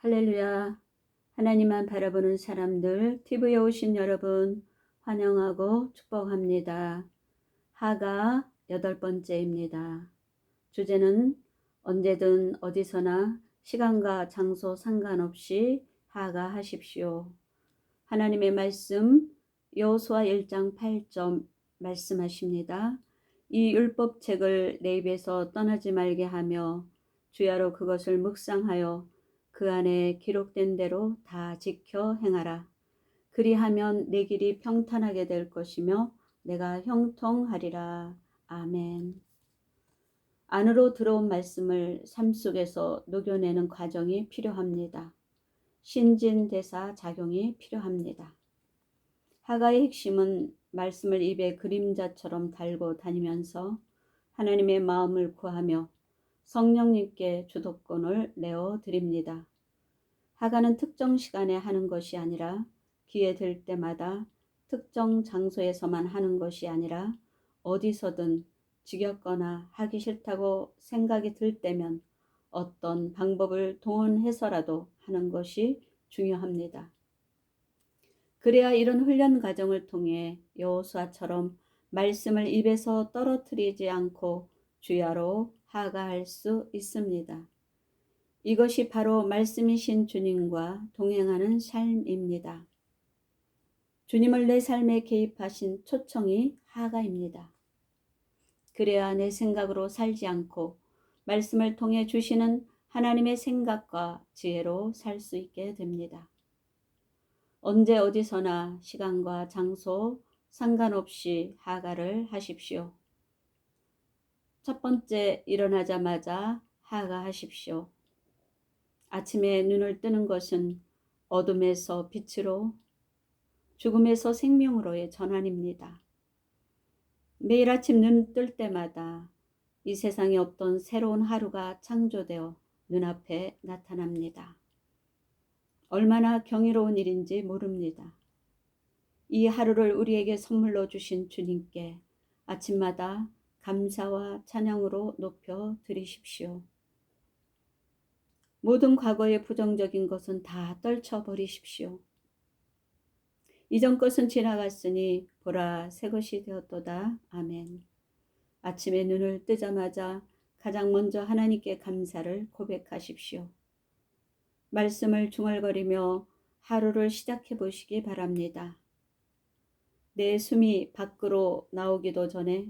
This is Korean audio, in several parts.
할렐루야. 하나님만 바라보는 사람들 TV에 오신 여러분 환영하고 축복합니다. 하가 8번째입니다. 주제는 언제든 어디서나 시간과 장소 상관없이 하가하십시오. 하나님의 말씀 여호수아 1장 8절 말씀하십니다. 이 율법책을 내 입에서 떠나지 말게 하며 주야로 그것을 묵상하여 그 안에 기록된 대로 다 지켜 행하라. 그리하면 내 길이 평탄하게 될 것이며 내가 형통하리라. 아멘. 안으로 들어온 말씀을 삶 속에서 녹여내는 과정이 필요합니다. 신진대사 작용이 필요합니다. 하가의 핵심은 말씀을 입에 그림자처럼 달고 다니면서 하나님의 마음을 구하며 성령님께 주도권을 내어드립니다. 하가는 특정 시간에 하는 것이 아니라 기회 될 때마다 특정 장소에서만 하는 것이 아니라 어디서든 지겹거나 하기 싫다고 생각이 들 때면 어떤 방법을 동원해서라도 하는 것이 중요합니다. 그래야 이런 훈련 과정을 통해 여호수아처럼 말씀을 입에서 떨어뜨리지 않고 주야로 하가할 수 있습니다. 이것이 바로 말씀이신 주님과 동행하는 삶입니다. 주님을 내 삶에 개입하신 초청이 하가입니다. 그래야 내 생각으로 살지 않고 말씀을 통해 주시는 하나님의 생각과 지혜로 살 수 있게 됩니다. 언제 어디서나 시간과 장소 상관없이 하가를 하십시오. 첫 번째, 일어나자마자 하가하십시오. 아침에 눈을 뜨는 것은 어둠에서 빛으로, 죽음에서 생명으로의 전환입니다. 매일 아침 눈 뜰 때마다 이 세상에 없던 새로운 하루가 창조되어 눈앞에 나타납니다. 얼마나 경이로운 일인지 모릅니다. 이 하루를 우리에게 선물로 주신 주님께 아침마다 감사와 찬양으로 높여 드리십시오. 모든 과거의 부정적인 것은 다 떨쳐버리십시오. 이전 것은 지나갔으니 보라 새 것이 되었도다. 아멘. 아침에 눈을 뜨자마자 가장 먼저 하나님께 감사를 고백하십시오. 말씀을 중얼거리며 하루를 시작해 보시기 바랍니다. 내 숨이 밖으로 나오기도 전에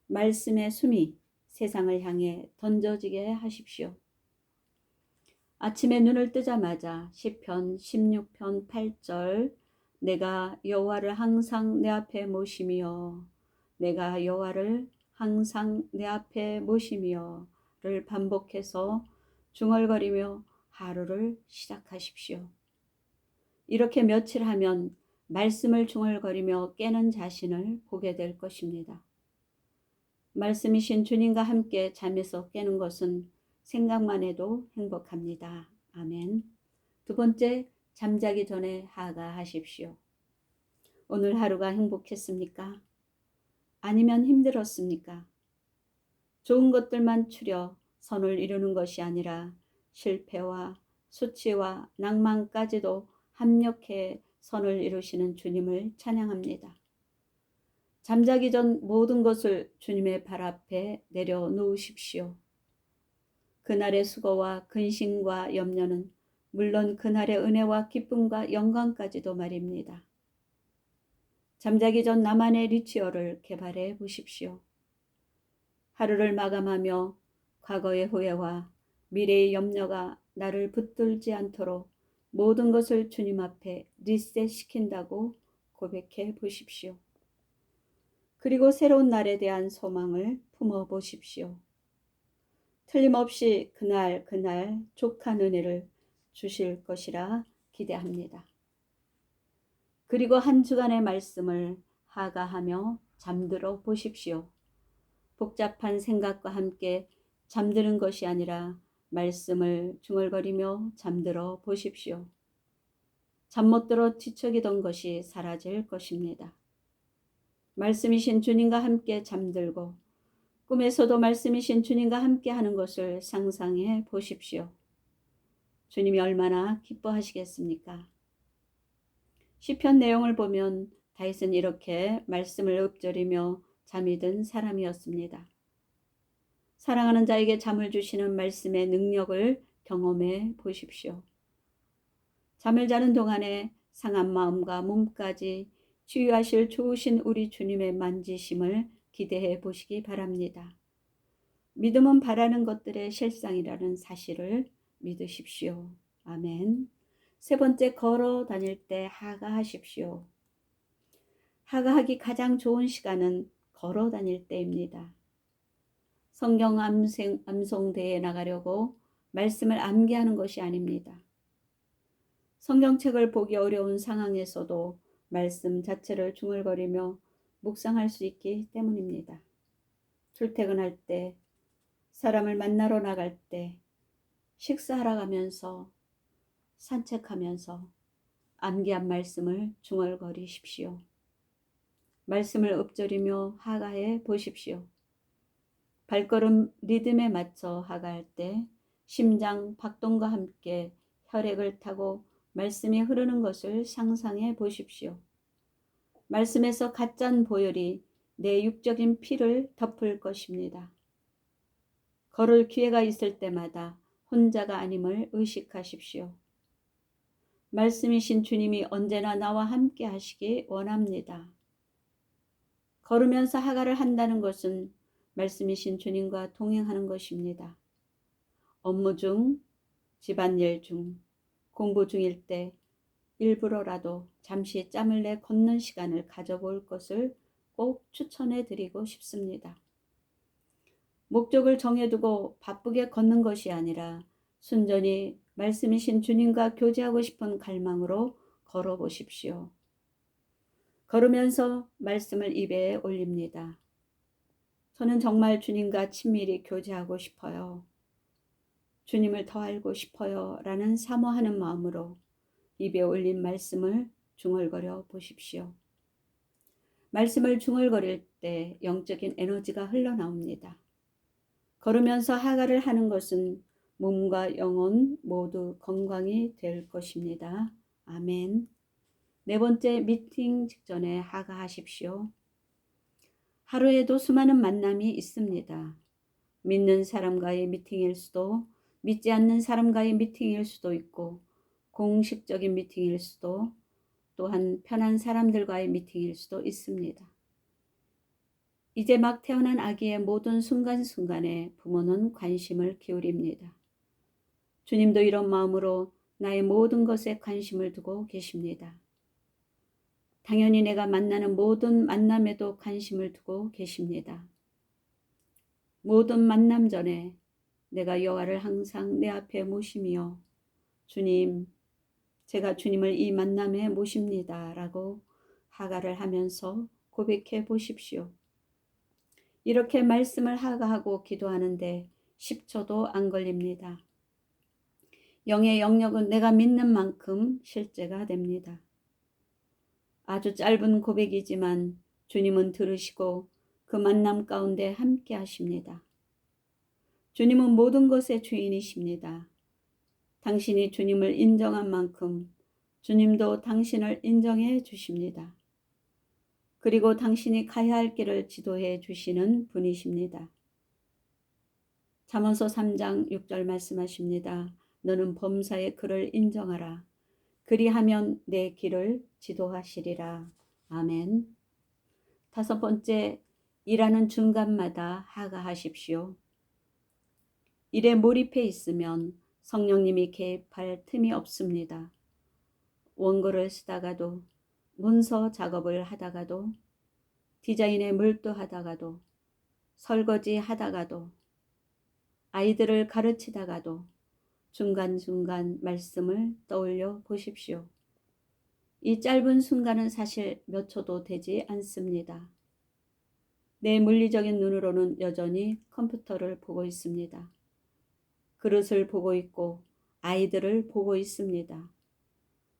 말씀의 숨이 세상을 향해 던져지게 하십시오. 아침에 눈을 뜨자마자 시편 16편 8절 내가 여호와를 항상 내 앞에 모시며 내가 여호와를 항상 내 앞에 모시며를 반복해서 중얼거리며 하루를 시작하십시오. 이렇게 며칠 하면 말씀을 중얼거리며 깨는 자신을 보게 될 것입니다. 말씀이신 주님과 함께 잠에서 깨는 것은 생각만 해도 행복합니다. 아멘. 두 번째, 잠자기 전에 하가하십시오. 오늘 하루가 행복했습니까? 아니면 힘들었습니까? 좋은 것들만 추려 선을 이루는 것이 아니라 실패와 수치와 낭만까지도 합력해 선을 이루시는 주님을 찬양합니다. 잠자기 전 모든 것을 주님의 발 앞에 내려놓으십시오. 그날의 수고와 근심과 염려는 물론 그날의 은혜와 기쁨과 영광까지도 말입니다. 잠자기 전 나만의 리추얼을 개발해 보십시오. 하루를 마감하며 과거의 후회와 미래의 염려가 나를 붙들지 않도록 모든 것을 주님 앞에 리셋시킨다고 고백해 보십시오. 그리고 새로운 날에 대한 소망을 품어 보십시오. 틀림없이 그날 족한 은혜를 주실 것이라 기대합니다. 그리고 한 주간의 말씀을 하가하며 잠들어 보십시오. 복잡한 생각과 함께 잠드는 것이 아니라 말씀을 중얼거리며 잠들어 보십시오. 잠 못 들어 뒤척이던 것이 사라질 것입니다. 말씀이신 주님과 함께 잠들고 꿈에서도 말씀이신 주님과 함께 하는 것을 상상해 보십시오. 주님이 얼마나 기뻐하시겠습니까? 시편 내용을 보면 다윗은 이렇게 말씀을 읊조리며 잠이 든 사람이었습니다. 사랑하는 자에게 잠을 주시는 말씀의 능력을 경험해 보십시오. 잠을 자는 동안에 상한 마음과 몸까지 치유하실 좋으신 우리 주님의 만지심을 기대해 보시기 바랍니다. 믿음은 바라는 것들의 실상이라는 사실을 믿으십시오. 아멘. 세 번째, 걸어 다닐 때 하가하십시오. 하가하기 가장 좋은 시간은 걸어 다닐 때입니다. 성경 암송대에 나가려고 말씀을 암기하는 것이 아닙니다. 성경책을 보기 어려운 상황에서도 말씀 자체를 중얼거리며 묵상할 수 있기 때문입니다. 출퇴근할 때, 사람을 만나러 나갈 때, 식사하러 가면서, 산책하면서 암기한 말씀을 중얼거리십시오. 말씀을 읊조리며 하가해 보십시오. 발걸음 리듬에 맞춰 하가할 때 심장 박동과 함께 혈액을 타고 말씀이 흐르는 것을 상상해 보십시오. 말씀에서 가짠 보혈이 내 육적인 피를 덮을 것입니다. 걸을 기회가 있을 때마다 혼자가 아님을 의식하십시오. 말씀이신 주님이 언제나 나와 함께 하시기 원합니다. 걸으면서 하가를 한다는 것은 말씀이신 주님과 동행하는 것입니다. 업무 중, 집안일 중, 공부 중일 때 일부러라도 잠시 짬을 내 걷는 시간을 가져볼 것을 꼭 추천해 드리고 싶습니다. 목적을 정해두고 바쁘게 걷는 것이 아니라 순전히 말씀이신 주님과 교제하고 싶은 갈망으로 걸어보십시오. 걸으면서 말씀을 입에 올립니다. 저는 정말 주님과 친밀히 교제하고 싶어요. 주님을 더 알고 싶어요. 라는 사모하는 마음으로 입에 올린 말씀을 중얼거려 보십시오. 말씀을 중얼거릴 때 영적인 에너지가 흘러나옵니다. 걸으면서 하가를 하는 것은 몸과 영혼 모두 건강이 될 것입니다. 아멘. 네 번째, 미팅 직전에 하가하십시오. 하루에도 수많은 만남이 있습니다. 믿는 사람과의 미팅일 수도, 믿지 않는 사람과의 미팅일 수도 있고, 공식적인 미팅일 수도, 또한 편한 사람들과의 미팅일 수도 있습니다. 이제 막 태어난 아기의 모든 순간순간에 부모는 관심을 기울입니다. 주님도 이런 마음으로 나의 모든 것에 관심을 두고 계십니다. 당연히 내가 만나는 모든 만남에도 관심을 두고 계십니다. 모든 만남 전에 내가 여호와를 항상 내 앞에 모시며 주님, 제가 주님을 이 만남에 모십니다. 라고 하가를 하면서 고백해 보십시오. 이렇게 말씀을 하가하고 기도하는데 10초도 안 걸립니다. 영의 영역은 내가 믿는 만큼 실제가 됩니다. 아주 짧은 고백이지만 주님은 들으시고 그 만남 가운데 함께 하십니다. 주님은 모든 것의 주인이십니다. 당신이 주님을 인정한 만큼 주님도 당신을 인정해 주십니다. 그리고 당신이 가야 할 길을 지도해 주시는 분이십니다. 잠언서 3장 6절 말씀하십니다. 너는 범사의 그를 인정하라. 그리하면 내 길을 지도하시리라. 아멘. 다섯 번째, 일하는 중간마다 하가하십시오. 일에 몰입해 있으면 성령님이 개입할 틈이 없습니다. 원고를 쓰다가도, 문서 작업을 하다가도, 디자인에 몰두하다가도, 설거지 하다가도, 아이들을 가르치다가도 중간중간 말씀을 떠올려 보십시오. 이 짧은 순간은 사실 몇 초도 되지 않습니다. 내 물리적인 눈으로는 여전히 컴퓨터를 보고 있습니다. 그릇을 보고 있고 아이들을 보고 있습니다.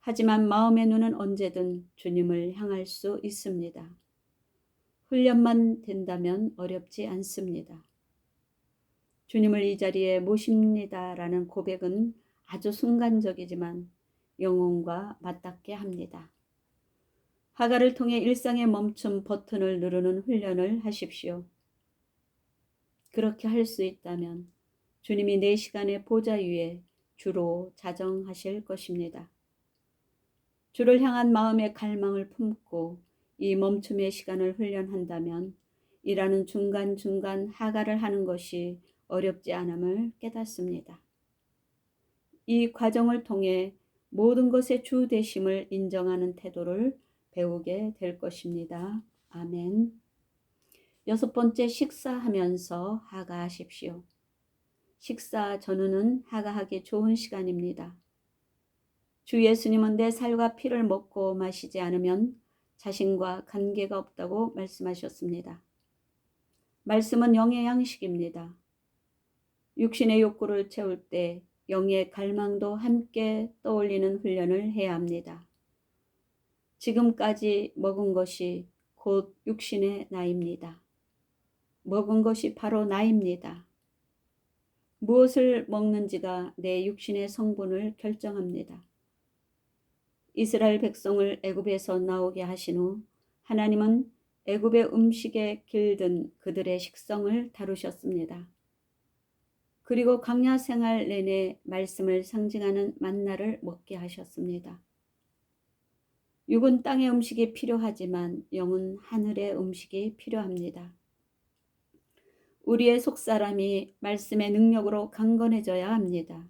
하지만 마음의 눈은 언제든 주님을 향할 수 있습니다. 훈련만 된다면 어렵지 않습니다. 주님을 이 자리에 모십니다라는 고백은 아주 순간적이지만 영혼과 맞닿게 합니다. 하갈을 통해 일상의 멈춤 버튼을 누르는 훈련을 하십시오. 그렇게 할 수 있다면 주님이 내 시간의 보좌 위에 주로 자정하실 것입니다. 주를 향한 마음의 갈망을 품고 이 멈춤의 시간을 훈련한다면 일하는 중간중간 하갈을 하는 것이 어렵지 않음을 깨닫습니다. 이 과정을 통해 모든 것의 주 되심을 인정하는 태도를 배우게 될 것입니다. 아멘. 6번째, 식사하면서 하가하십시오. 식사 전후는 하가하기 좋은 시간입니다. 주 예수님은 내 살과 피를 먹고 마시지 않으면 자신과 관계가 없다고 말씀하셨습니다. 말씀은 영의 양식입니다. 육신의 욕구를 채울 때 영의 갈망도 함께 떠올리는 훈련을 해야 합니다. 지금까지 먹은 것이 곧 육신의 나입니다. 먹은 것이 바로 나입니다. 무엇을 먹는지가 내 육신의 성분을 결정합니다. 이스라엘 백성을 애굽에서 나오게 하신 후 하나님은 애굽의 음식에 길든 그들의 식성을 다루셨습니다. 그리고 광야 생활 내내 말씀을 상징하는 만나를 먹게 하셨습니다. 육은 땅의 음식이 필요하지만 영은 하늘의 음식이 필요합니다. 우리의 속사람이 말씀의 능력으로 강건해져야 합니다.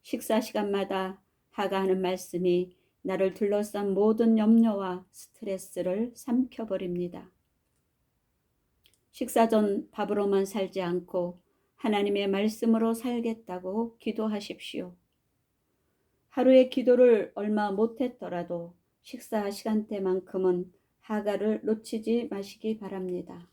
식사 시간마다 하가하는 말씀이 나를 둘러싼 모든 염려와 스트레스를 삼켜버립니다. 식사 전 밥으로만 살지 않고 하나님의 말씀으로 살겠다고 기도하십시오. 하루의 기도를 얼마 못했더라도 식사 시간대만큼은 하가를 놓치지 마시기 바랍니다.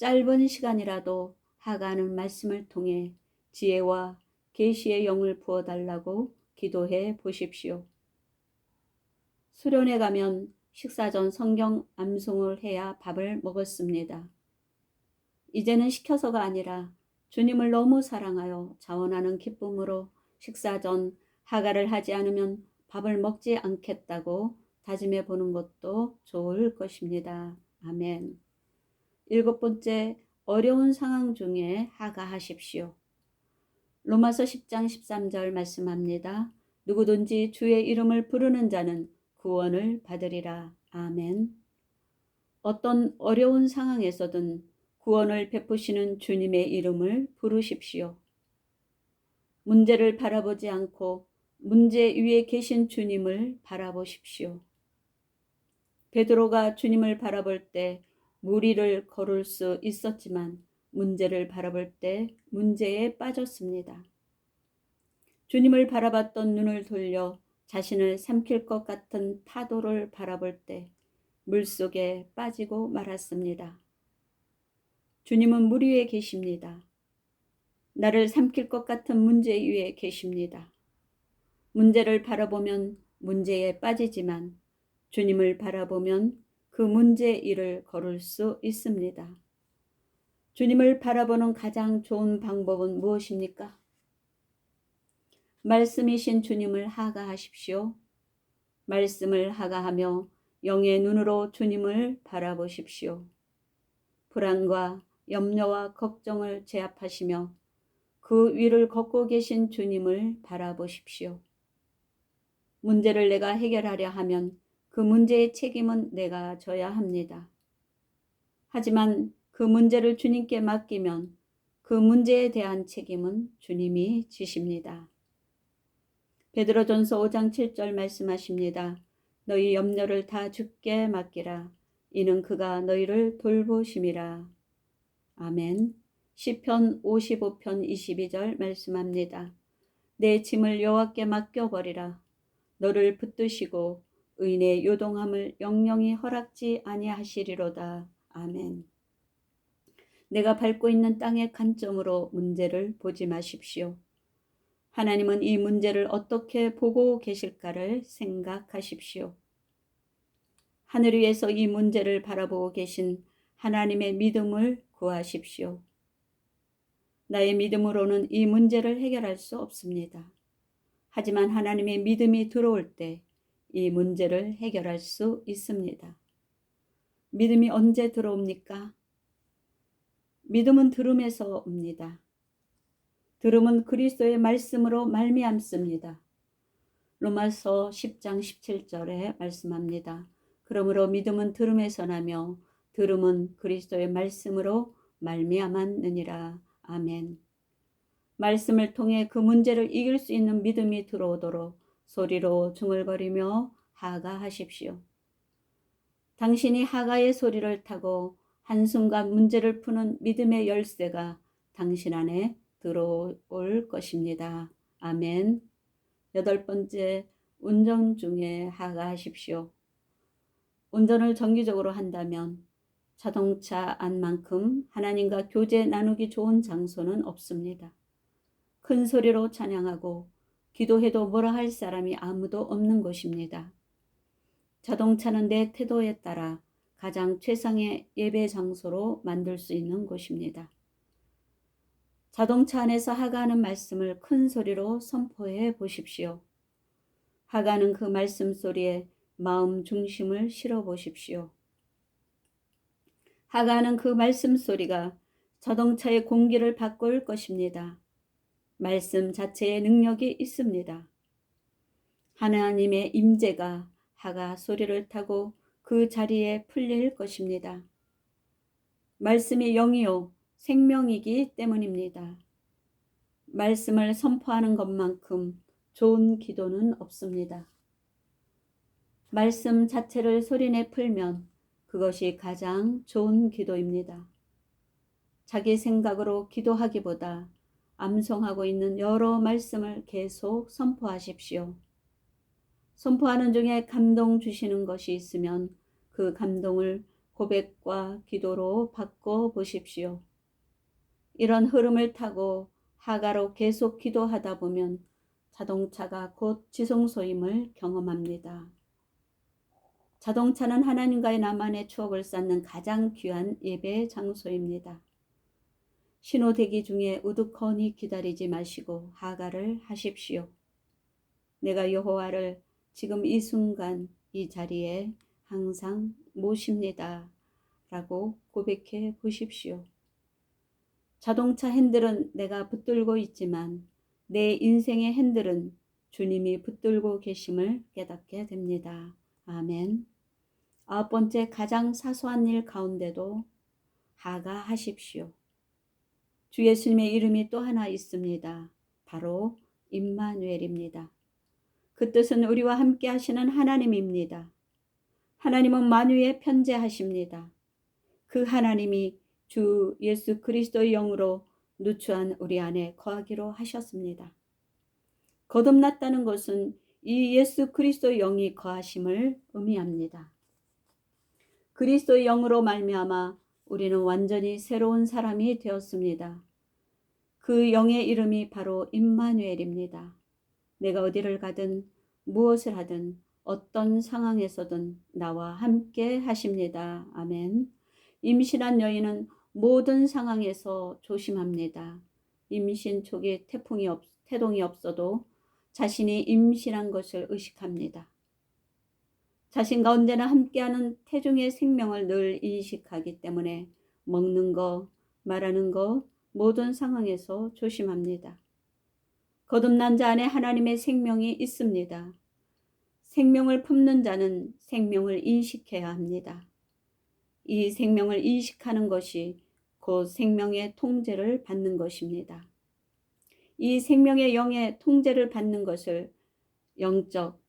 짧은 시간이라도 하가하는 말씀을 통해 지혜와 계시의 영을 부어달라고 기도해 보십시오. 수련회 가면 식사 전 성경 암송을 해야 밥을 먹었습니다. 이제는 시켜서가 아니라 주님을 너무 사랑하여 자원하는 기쁨으로 식사 전 하가를 하지 않으면 밥을 먹지 않겠다고 다짐해 보는 것도 좋을 것입니다. 아멘. 7번째, 어려운 상황 중에 하가하십시오. 로마서 10장 13절 말씀합니다. 누구든지 주의 이름을 부르는 자는 구원을 받으리라. 아멘. 어떤 어려운 상황에서든 구원을 베푸시는 주님의 이름을 부르십시오. 문제를 바라보지 않고 문제 위에 계신 주님을 바라보십시오. 베드로가 주님을 바라볼 때 물 위를 걸을 수 있었지만 문제를 바라볼 때 문제에 빠졌습니다. 주님을 바라봤던 눈을 돌려 자신을 삼킬 것 같은 파도를 바라볼 때 물속에 빠지고 말았습니다. 주님은 물 위에 계십니다. 나를 삼킬 것 같은 문제 위에 계십니다. 문제를 바라보면 문제에 빠지지만 주님을 바라보면 그 문제 위를 걸을 수 있습니다. 주님을 바라보는 가장 좋은 방법은 무엇입니까? 말씀이신 주님을 하가하십시오. 말씀을 하가하며 영의 눈으로 주님을 바라보십시오. 불안과 염려와 걱정을 제압하시며 그 위를 걷고 계신 주님을 바라보십시오. 문제를 내가 해결하려 하면 그 문제의 책임은 내가 져야 합니다. 하지만 그 문제를 주님께 맡기면 그 문제에 대한 책임은 주님이 지십니다. 베드로전서 5장 7절 말씀하십니다. 너희 염려를 다 주께 맡기라. 이는 그가 너희를 돌보심이라. 아멘. 시편 55편 22절 말씀합니다. 내 짐을 여호와께 맡겨버리라. 너를 붙드시고 의인의 요동함을 영영히 허락지 아니하시리로다. 아멘. 내가 밟고 있는 땅의 관점으로 문제를 보지 마십시오. 하나님은 이 문제를 어떻게 보고 계실까를 생각하십시오. 하늘 위에서 이 문제를 바라보고 계신 하나님의 믿음을 구하십시오. 나의 믿음으로는 이 문제를 해결할 수 없습니다. 하지만 하나님의 믿음이 들어올 때 이 문제를 해결할 수 있습니다. 믿음이 언제 들어옵니까? 믿음은 들음에서 옵니다. 들음은 그리스도의 말씀으로 말미암습니다. 로마서 10장 17절에 말씀합니다. 그러므로 믿음은 들음에서 나며 들음은 그리스도의 말씀으로 말미암았느니라. 아멘. 말씀을 통해 그 문제를 이길 수 있는 믿음이 들어오도록 소리로 중얼거리며 하가하십시오. 당신이 하가의 소리를 타고 한순간 문제를 푸는 믿음의 열쇠가 당신 안에 들어올 것입니다. 아멘. 8번째, 운전 중에 하가하십시오. 운전을 정기적으로 한다면 자동차 안만큼 하나님과 교제 나누기 좋은 장소는 없습니다. 큰 소리로 찬양하고 기도해도 뭐라 할 사람이 아무도 없는 곳입니다. 자동차는 내 태도에 따라 가장 최상의 예배 장소로 만들 수 있는 곳입니다. 자동차 안에서 하가하는 말씀을 큰 소리로 선포해 보십시오. 하가는 그 말씀 소리에 마음 중심을 실어 보십시오. 하가는 그 말씀 소리가 자동차의 공기를 바꿀 것입니다. 말씀 자체의 능력이 있습니다. 하나님의 임재가 하가 소리를 타고 그 자리에 풀릴 것입니다. 말씀이 영이요 생명이기 때문입니다. 말씀을 선포하는 것만큼 좋은 기도는 없습니다. 말씀 자체를 소리내 풀면 그것이 가장 좋은 기도입니다. 자기 생각으로 기도하기보다 암송하고 있는 여러 말씀을 계속 선포하십시오. 선포하는 중에 감동 주시는 것이 있으면 그 감동을 고백과 기도로 바꿔 보십시오. 이런 흐름을 타고 하가로 계속 기도하다 보면 자동차가 곧 지성소임을 경험합니다. 자동차는 하나님과의 나만의 추억을 쌓는 가장 귀한 예배 장소입니다. 신호 대기 중에 우두커니 기다리지 마시고 하가를 하십시오. 내가 여호와를 지금 이 순간 이 자리에 항상 모십니다. 라고 고백해 보십시오. 자동차 핸들은 내가 붙들고 있지만 내 인생의 핸들은 주님이 붙들고 계심을 깨닫게 됩니다. 아멘. 9번째, 가장 사소한 일 가운데도 하가하십시오. 주 예수님의 이름이 또 하나 있습니다. 바로 임마누엘입니다. 그 뜻은 우리와 함께 하시는 하나님입니다. 하나님은 만유에 편재하십니다. 그 하나님이 주 예수 그리스도의 영으로 누추한 우리 안에 거하기로 하셨습니다. 거듭났다는 것은 이 예수 그리스도의 영이 거하심을 의미합니다. 그리스도의 영으로 말미암아 우리는 완전히 새로운 사람이 되었습니다. 그 영의 이름이 바로 임마누엘입니다. 내가 어디를 가든 무엇을 하든 어떤 상황에서든 나와 함께 하십니다. 아멘. 임신한 여인은 모든 상황에서 조심합니다. 임신 초기 태동이 없어도 자신이 임신한 것을 의식합니다. 자신과 언제나 함께하는 태중의 생명을 늘 인식하기 때문에 먹는 거, 말하는 거, 모든 상황에서 조심합니다. 거듭난 자 안에 하나님의 생명이 있습니다. 생명을 품는 자는 생명을 인식해야 합니다. 이 생명을 인식하는 것이 곧 생명의 통제를 받는 것입니다. 이 생명의 영의 통제를 받는 것을 영적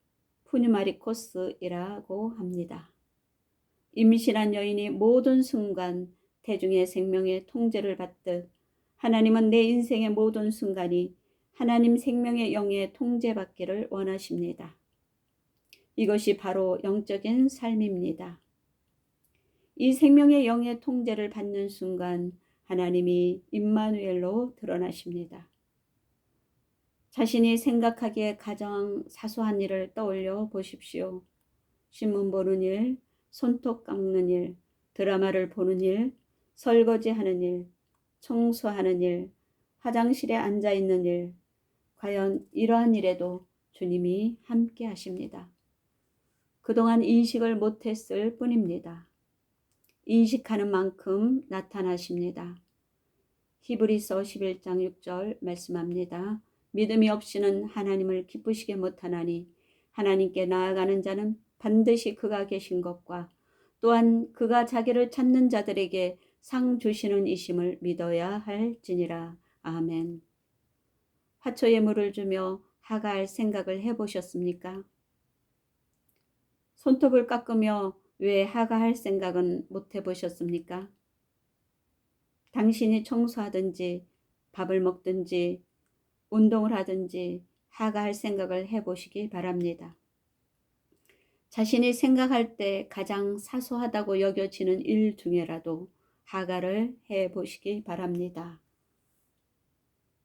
푸뉴마리코스이라고 합니다. 임신한 여인이 모든 순간 태중의 생명의 통제를 받듯 하나님은 내 인생의 모든 순간이 하나님 생명의 영의 통제받기를 원하십니다. 이것이 바로 영적인 삶입니다. 이 생명의 영의 통제를 받는 순간 하나님이 임마누엘로 드러나십니다. 자신이 생각하기에 가장 사소한 일을 떠올려 보십시오. 신문 보는 일, 손톱 깎는 일, 드라마를 보는 일, 설거지하는 일, 청소하는 일, 화장실에 앉아 있는 일, 과연 이러한 일에도 주님이 함께 하십니다. 그동안 인식을 못했을 뿐입니다. 인식하는 만큼 나타나십니다. 히브리서 11장 6절 말씀합니다. 믿음이 없이는 하나님을 기쁘시게 못하나니 하나님께 나아가는 자는 반드시 그가 계신 것과 또한 그가 자기를 찾는 자들에게 상 주시는 이심을 믿어야 할지니라. 아멘. 화초에 물을 주며 하가할 생각을 해보셨습니까? 손톱을 깎으며 왜 하가할 생각은 못 해보셨습니까? 당신이 청소하든지 밥을 먹든지 운동을 하든지 하가할 생각을 해보시기 바랍니다. 자신이 생각할 때 가장 사소하다고 여겨지는 일 중에라도 하가를 해보시기 바랍니다.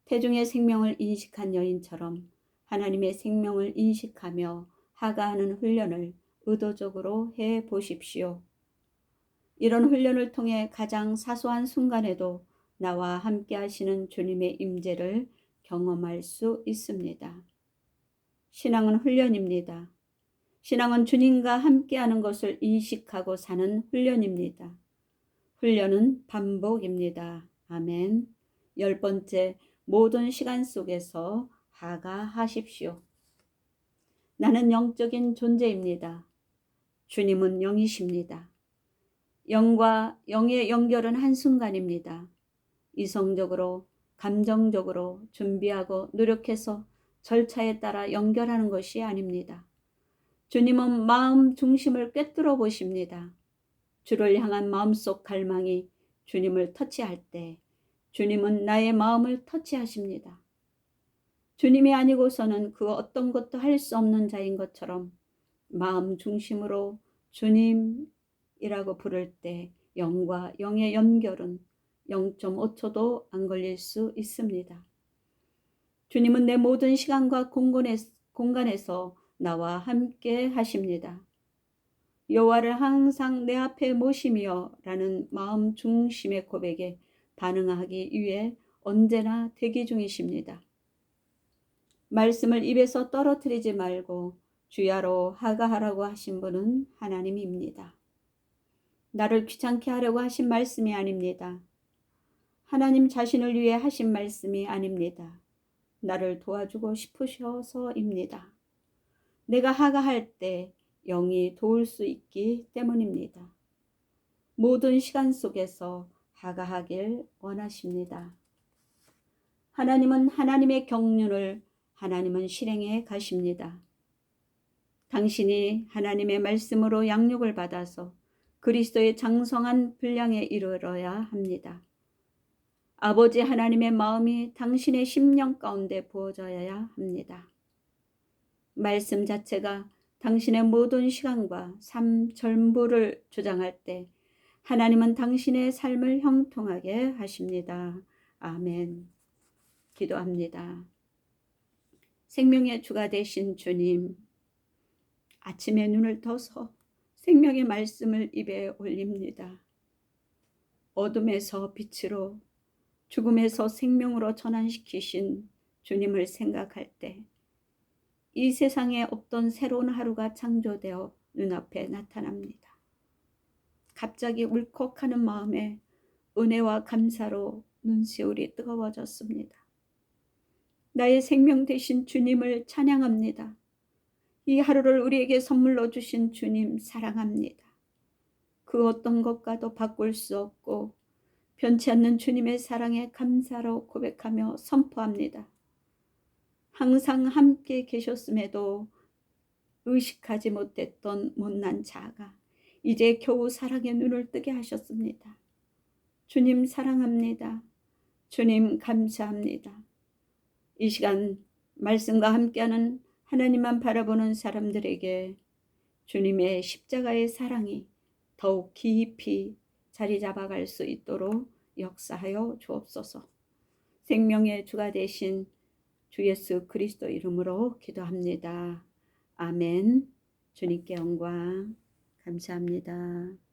태중의 생명을 인식한 여인처럼 하나님의 생명을 인식하며 하가하는 훈련을 의도적으로 해보십시오. 이런 훈련을 통해 가장 사소한 순간에도 나와 함께 하시는 주님의 임재를 경험할 수 있습니다. 신앙은 훈련입니다. 신앙은 주님과 함께하는 것을 인식하고 사는 훈련입니다. 훈련은 반복입니다. 아멘. 10번째, 모든 시간 속에서 하가하십시오. 나는 영적인 존재입니다. 주님은 영이십니다. 영과 영의 연결은 한순간입니다. 이성적으로, 감정적으로 준비하고 노력해서 절차에 따라 연결하는 것이 아닙니다. 주님은 마음 중심을 꿰뚫어 보십니다. 주를 향한 마음속 갈망이 주님을 터치할 때 주님은 나의 마음을 터치하십니다. 주님이 아니고서는 그 어떤 것도 할 수 없는 자인 것처럼 마음 중심으로 주님이라고 부를 때 영과 영의 연결은 0.5초도 안 걸릴 수 있습니다. 주님은 내 모든 시간과 공간에서 나와 함께 하십니다. 여호와를 항상 내 앞에 모시며 라는 마음 중심의 고백에 반응하기 위해 언제나 대기 중이십니다. 말씀을 입에서 떨어뜨리지 말고 주야로 하가하라고 하신 분은 하나님입니다. 나를 귀찮게 하려고 하신 말씀이 아닙니다. 하나님 자신을 위해 하신 말씀이 아닙니다. 나를 도와주고 싶으셔서입니다. 내가 하가할 때 영이 도울 수 있기 때문입니다. 모든 시간 속에서 하가하길 원하십니다. 하나님은 하나님의 경륜을 하나님은 실행해 가십니다. 당신이 하나님의 말씀으로 양육을 받아서 그리스도의 장성한 분량에 이르러야 합니다. 아버지 하나님의 마음이 당신의 심령 가운데 부어져야 합니다. 말씀 자체가 당신의 모든 시간과 삶 전부를 주장할 때 하나님은 당신의 삶을 형통하게 하십니다. 아멘. 기도합니다. 생명의 주가 되신 주님, 아침에 눈을 떠서 생명의 말씀을 입에 올립니다. 어둠에서 빛으로, 죽음에서 생명으로 전환시키신 주님을 생각할 때 이 세상에 없던 새로운 하루가 창조되어 눈앞에 나타납니다. 갑자기 울컥하는 마음에 은혜와 감사로 눈시울이 뜨거워졌습니다. 나의 생명 되신 주님을 찬양합니다. 이 하루를 우리에게 선물로 주신 주님 사랑합니다. 그 어떤 것과도 바꿀 수 없고 변치 않는 주님의 사랑에 감사로 고백하며 선포합니다. 항상 함께 계셨음에도 의식하지 못했던 못난 자가 이제 겨우 사랑의 눈을 뜨게 하셨습니다. 주님 사랑합니다. 주님 감사합니다. 이 시간 말씀과 함께하는 하나님만 바라보는 사람들에게 주님의 십자가의 사랑이 더욱 깊이 자리 잡아갈 수 있도록 역사하여 주옵소서. 생명의 주가 되신 주 예수 그리스도 이름으로 기도합니다. 아멘. 주님께 영광 감사합니다.